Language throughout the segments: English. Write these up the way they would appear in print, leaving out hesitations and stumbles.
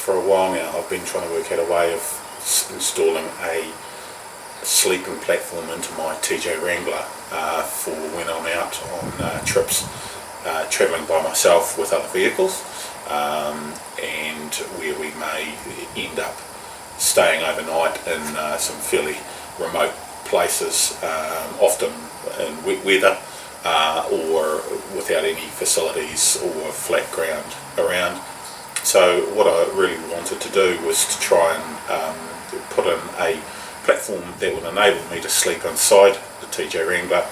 for a while now I've been trying to work out a way of installing a sleeping platform into my TJ Wrangler for when I'm out on trips, travelling by myself with other vehicles, and where we may end up staying overnight in some fairly remote places, often in wet weather, or without any facilities or flat ground around. So what I really wanted to do was to try and put in a platform that would enable me to sleep inside the TJ Wrangler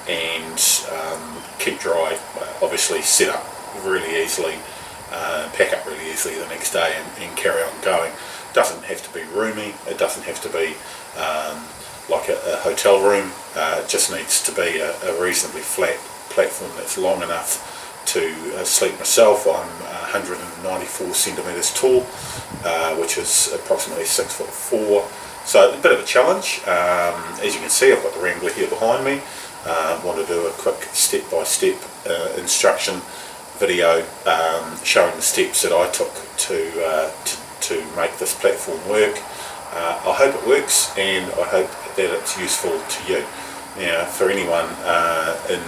and keep dry, obviously set up really easily, pack up really easily the next day and carry on going. Doesn't have to be roomy, it doesn't have to be like a hotel room, it just needs to be a reasonably flat platform that's long enough to sleep myself. I'm 194 centimetres tall, which is approximately 6'4", so a bit of a challenge. As you can see, I've got the Wrangler here behind me. I want to do a quick step-by-step instruction video showing the steps that I took to make this platform work. I hope it works, and I hope that it's useful to you. Now, for anyone in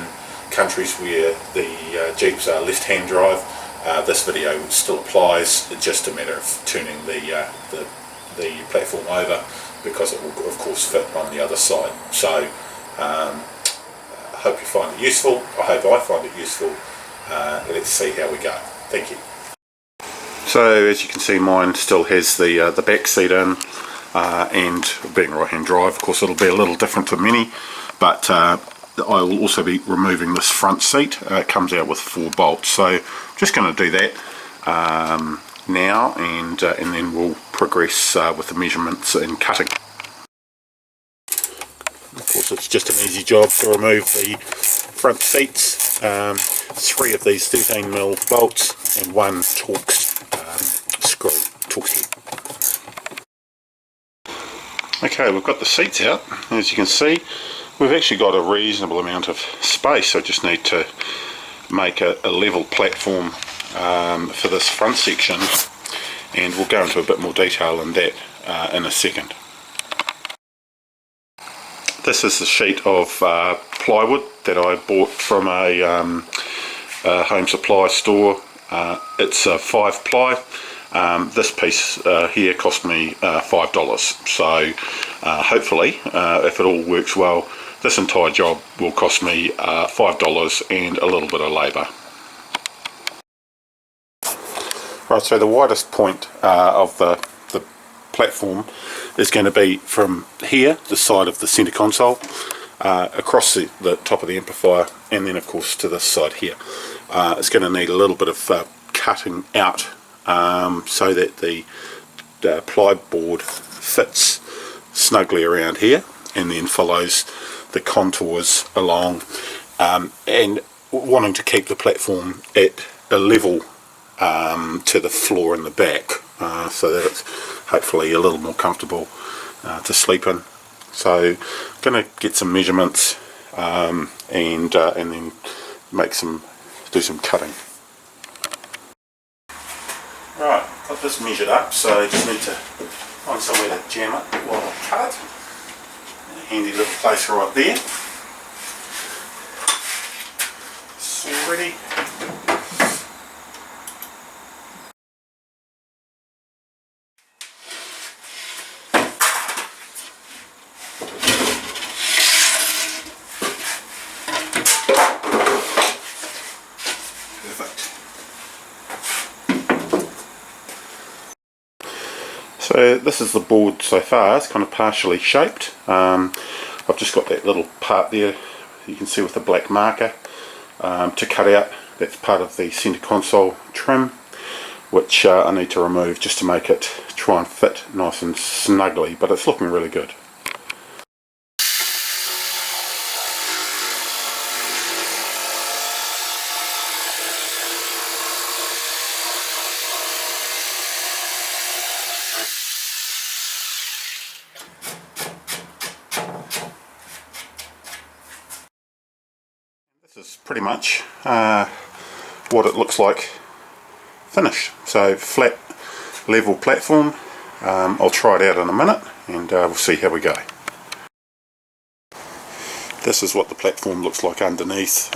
countries where the Jeeps are left-hand drive, this video still applies. It's just a matter of turning the platform over, because it will of course fit on the other side. So I hope you find it useful. I hope I find it useful. Let's see how we go. Thank you. So as you can see, mine still has the back seat in, and being right-hand drive, of course it'll be a little different to many, but I will also be removing this front seat. It comes out with 4 bolts, so just going to do that now, and then we'll progress with the measurements and cutting. Of course, it's just an easy job to remove the front seats. 3 of these 13mm bolts and 1 Torx screw, Torx head. Okay, we've got the seats out. As you can see, we've actually got a reasonable amount of space. I just need to make a level platform for this front section, and we'll go into a bit more detail on that in a second. This is the sheet of plywood that I bought from a home supply store. It's a 5-ply. This piece here cost me $5, so hopefully, if it all works well, this entire job will cost me $5 and a little bit of labour. Right, so the widest point of the platform is going to be from here, the side of the centre console, across the top of the amplifier, and then of course to this side here. It's going to need a little bit of cutting out so that the ply board fits snugly around here and then follows the contours along, and wanting to keep the platform at a level to the floor in the back, so that it's hopefully a little more comfortable to sleep in. So I'm going to get some measurements and then do some cutting. Right, got this measured up, so I just need to find somewhere to jam it while I cut it. A handy little place right there. It's all ready. So this is the board so far. It's kind of partially shaped. I've just got that little part there you can see with the black marker to cut out. That's part of the centre console trim, which I need to remove just to make it try and fit nice and snugly, but it's looking really good. This is pretty much what it looks like finished. So flat level platform. I'll try it out in a minute and we'll see how we go. This is what the platform looks like underneath,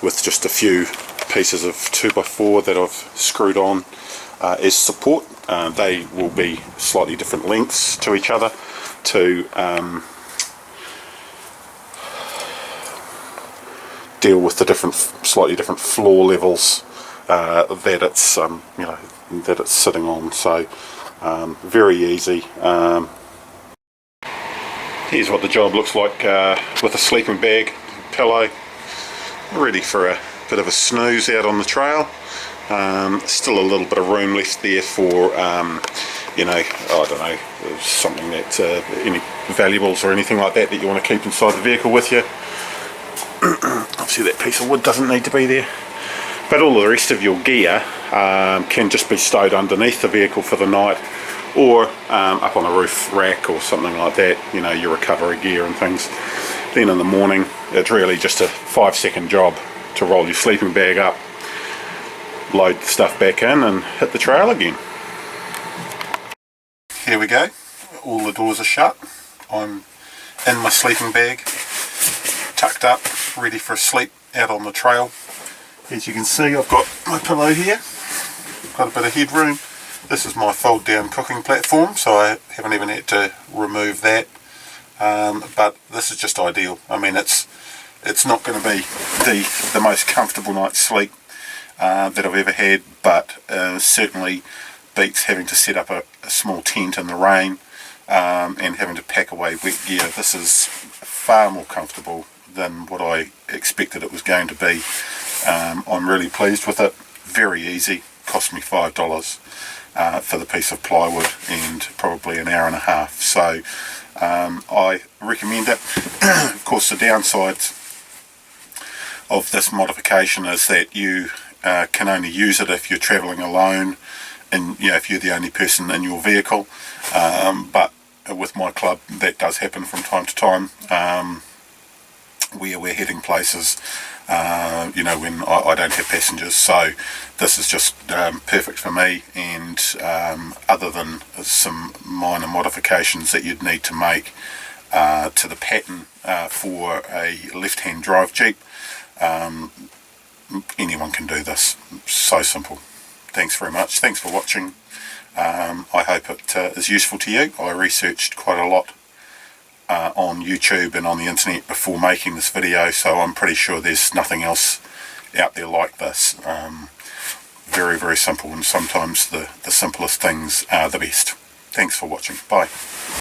with just a few pieces of 2x4 that I've screwed on as support. They will be slightly different lengths to each other to deal with the slightly different floor levels that it's that it's sitting on. So very easy. Here's what the job looks like with a sleeping bag, pillow, ready for a bit of a snooze out on the trail. Still a little bit of room left there for I don't know, something that any valuables or anything like that you want to keep inside the vehicle with you. Obviously that piece of wood doesn't need to be there, but all the rest of your gear can just be stowed underneath the vehicle for the night, or up on a roof rack or something like that, your recovery gear and things. Then in the morning it's really just a 5-second job to roll your sleeping bag up, load the stuff back in and hit the trail again. Here we go, all the doors are shut. I'm in my sleeping bag, tucked up, ready for a sleep out on the trail. As you can see, I've got my pillow here, got a bit of headroom. This is my fold down cooking platform, so I haven't even had to remove that, but this is just ideal. I mean, it's not going to be the most comfortable night's sleep that I've ever had, but certainly beats having to set up a small tent in the rain and having to pack away wet gear. This is far more comfortable than what I expected it was going to be. I'm really pleased with it. Very easy. Cost me $5 for the piece of plywood and probably an hour and a half. So I recommend it. Of course, the downsides of this modification is that you can only use it if you're travelling alone, and if you're the only person in your vehicle. But with my club, that does happen from time to time. Where we're heading places, when I don't have passengers. So this is just perfect for me, and other than some minor modifications that you'd need to make to the pattern for a left-hand drive Jeep, anyone can do this. So simple. Thanks very much. Thanks for watching. I hope it is useful to you. I researched quite a lot on YouTube and on the internet before making this video, so I'm pretty sure there's nothing else out there like this. Very, very simple, and sometimes the simplest things are the best. Thanks for watching. Bye.